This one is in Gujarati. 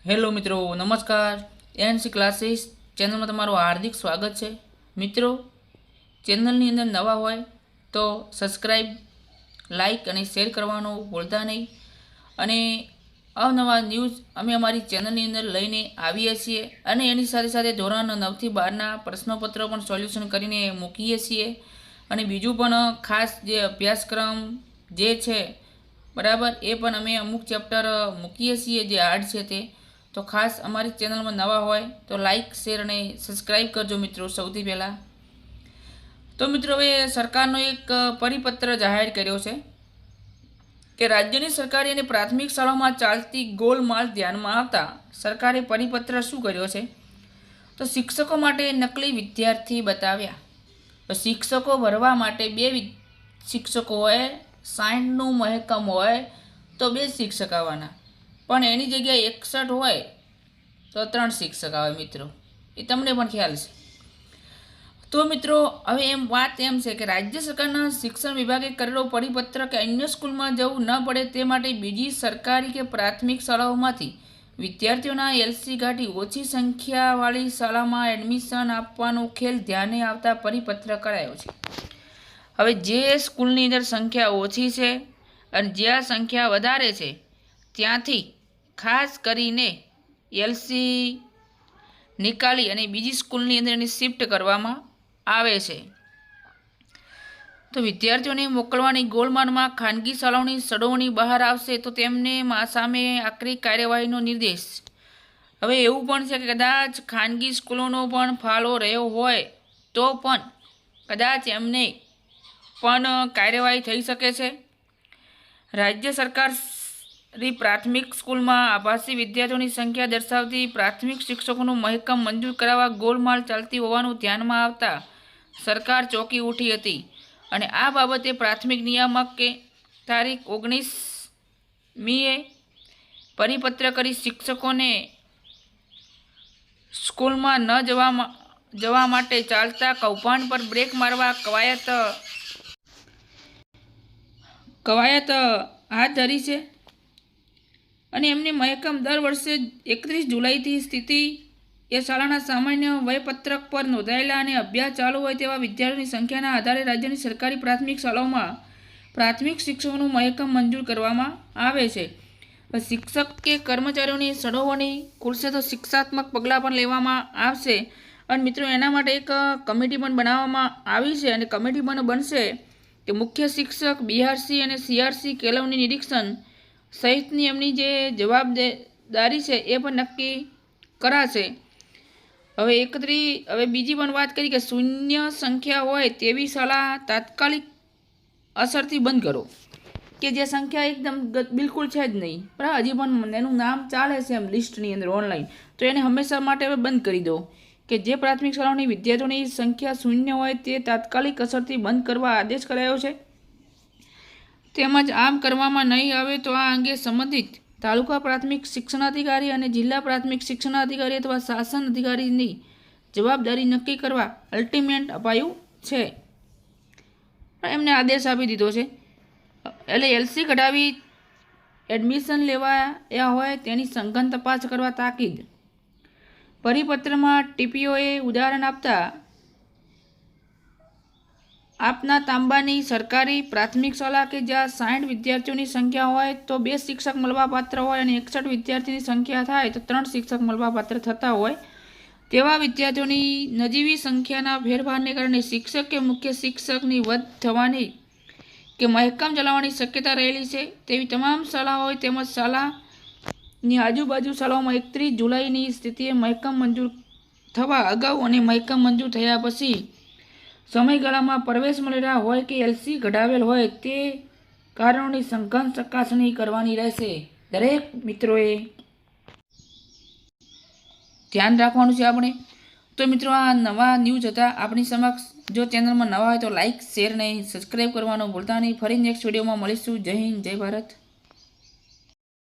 હેલો મિત્રો, નમસ્કાર. એનસી ક્લાસીસ ચેનલમાં તમારું હાર્દિક સ્વાગત છે. મિત્રો, ચેનલની અંદર નવા હોય તો સબસ્ક્રાઈબ, લાઈક અને શેર કરવાનું ભૂલતા નહીં. અને અવનવા ન્યૂઝ અમે અમારી ચેનલની અંદર લઈને આવીએ છીએ અને એની સાથે સાથે ધોરણ 9 થી 12ના પ્રશ્નપત્રો પણ સોલ્યુશન કરીને મૂકીએ છીએ. અને બીજું પણ ખાસ જે અભ્યાસક્રમ જે છે બરાબર, એ પણ અમે અમુક ચેપ્ટર મૂકીએ છીએ જે હાર્ડ છે તે. તો ખાસ અમારી ચેનલમાં નવા હોય તો લાઈક, શેર અને સબસ્ક્રાઈબ કરજો મિત્રો. સૌથી પહેલાં તો મિત્રો, હવે સરકારનો એક પરિપત્ર જાહેર કર્યો છે કે રાજ્યની સરકારી અને પ્રાથમિક શાળાઓમાં ચાલતી ગોલમાલ ધ્યાનમાં આવતા સરકારે પરિપત્ર શું કર્યો છે તો શિક્ષકો માટે નકલી વિદ્યાર્થી બતાવ્યા. તો શિક્ષકો ભરવા માટે 2 શિક્ષકો હોય, 60નું મહેકમ હોય તો 2 શિક્ષક આવવાના, પણ એની જગ્યાએ 61 હોય તો 3 શિક્ષક આવે મિત્રો. એ તમને પણ ખ્યાલ છે. તો મિત્રો, હવે વાત એમ છે કે રાજ્ય સરકારના શિક્ષણ વિભાગે કરેલો પરિપત્ર કે અન્ય સ્કૂલમાં જવું ન પડે તે માટે બીજી સરકારી કે પ્રાથમિક શાળાઓમાંથી વિદ્યાર્થીઓના એલસી ગાંઠી ઓછી સંખ્યાવાળી શાળામાં એડમિશન આપવાનો ખેલ ધ્યાને આવતા પરિપત્ર કરાયો છે. હવે જે સ્કૂલની અંદર સંખ્યા ઓછી છે અને જ્યાં સંખ્યા વધારે છે ત્યાંથી ખાસ કરીને એલસી નિકાલી અને બીજી સ્કૂલની અંદર એને શિફ્ટ કરવામાં આવે છે. તો વિદ્યાર્થીઓને મોકલવાની ગોળમાલમાં ખાનગી શાળાઓની સડોવણી બહાર આવશે તો તેમને સામે આકરી કાર્યવાહીનો નિર્દેશ. હવે એવું પણ છે કે કદાચ ખાનગી સ્કૂલોનો પણ ફાળો રહ્યો હોય તો પણ કદાચ એમને પણ કાર્યવાહી થઈ શકે છે. રાજ્ય સરકાર પ્રાથમિક સ્કૂલમાં આભાસી વિદ્યાર્થીઓની સંખ્યા દર્શાવતી પ્રાથમિક શિક્ષકોનું મહેકમ મંજૂર કરાવવા ગોલમાલ ચાલતી હોવાનું ધ્યાનમાં આવતા સરકાર ચોંકી ઉઠી હતી અને આ બાબતે પ્રાથમિક નિયામકે તારીખ 19મીએ પરિપત્ર કરી શિક્ષકોને સ્કૂલમાં ન જવા માટે ચાલતા કૌભાંડ પર બ્રેક મારવા કવાયત હાથ ધરી છે. અને એમને મહેકમ દર વર્ષે 31 જુલાઈથી સ્થિતિ એ શાળાના સામાન્ય વયપત્રક પર નોંધાયેલા અને અભ્યાસ ચાલુ હોય તેવા વિદ્યાર્થીઓની સંખ્યાના આધારે રાજ્યની સરકારી પ્રાથમિક શાળાઓમાં પ્રાથમિક શિક્ષકોનું મહેકમ મંજૂર કરવામાં આવે છે. શિક્ષક કે કર્મચારીઓની સડોવણી ખુલશે તો શિક્ષાત્મક પગલાં પણ લેવામાં આવશે. અને મિત્રો, એના માટે એક કમિટી પણ બનાવવામાં આવી છે અને કમિટી પણ બનશે કે મુખ્ય શિક્ષક, બીઆરસી અને સીઆરસી કેળવણી નિરીક્ષણ સહિતની એમની જે જવાબદારી છે એ પણ નક્કી કરાશે. હવે બીજી પણ વાત કરી કે શૂન્ય સંખ્યા હોય તેવી શાળા તાત્કાલિક અસરથી બંધ કરો. કે જે સંખ્યા એકદમ બિલકુલ છે જ નહીં, બરાબર, હજી પણ એનું નામ ચાલે છે એમ લિસ્ટની અંદર ઓનલાઈન, તો એને હંમેશા માટે હવે બંધ કરી દો. કે જે પ્રાથમિક શાળાઓની વિદ્યાર્થીઓની સંખ્યા શૂન્ય હોય તે તાત્કાલિક અસરથી બંધ કરવા આદેશ કરાયો છે. તેમજ આમ કરવામાં નહીં આવે તો આ અંગે સંબંધિત તાલુકા પ્રાથમિક શિક્ષણાધિકારી અને જિલ્લા પ્રાથમિક શિક્ષણાધિકારી અથવા શાસન અધિકારીની જવાબદારી નક્કી કરવા અલ્ટિમેટ અપાયું છે. એમને આદેશ આપી દીધો છે. એટલે એલસી કઢાવી એડમિશન લેવાયા હોય તેની સઘન તપાસ કરવા તાકીદ. પરિપત્રમાં ટીપીઓએ ઉદાહરણ આપના તાંબાની સરકારી પ્રાથમિક શાળા કે જ્યાં 60 વિદ્યાર્થીઓની સંખ્યા હોય તો 2 શિક્ષક મળવાપાત્ર હોય અને 61 વિદ્યાર્થીની સંખ્યા થાય તો 3 શિક્ષક મળવાપાત્ર થતા હોય તેવા વિદ્યાર્થીઓની નજીવી સંખ્યાના ફેરફારને કારણે શિક્ષક કે મુખ્ય શિક્ષકની વધ થવાની કે મહેકમ ચલાવવાની શક્યતા રહેલી છે તેવી તમામ શાળા હોય તેમજ શાળાની આજુબાજુ શાળાઓમાં 31 જુલાઈની સ્થિતિએ મહેકમ મંજૂર થવા અગાઉ અને મહેકમ મંજૂર થયા પછી સમયગાળામાં પ્રવેશ મળેલા હોય કે એલસી કઢાવેલ હોય તે કારણોની સઘન ચકાસણી કરવાની રહેશે. દરેક મિત્રોએ ધ્યાન રાખવાનું છે આપણે. તો મિત્રો, આ નવા ન્યૂઝ હતા આપણી સમક્ષ. જો ચેનલમાં નવા હોય તો લાઈક, શેર અને સબસ્ક્રાઈબ કરવાનું ભૂલતા નહીં. ફરી નેક્સ્ટ વિડીયોમાં મળીશું. જય હિન્દ, જય ભારત.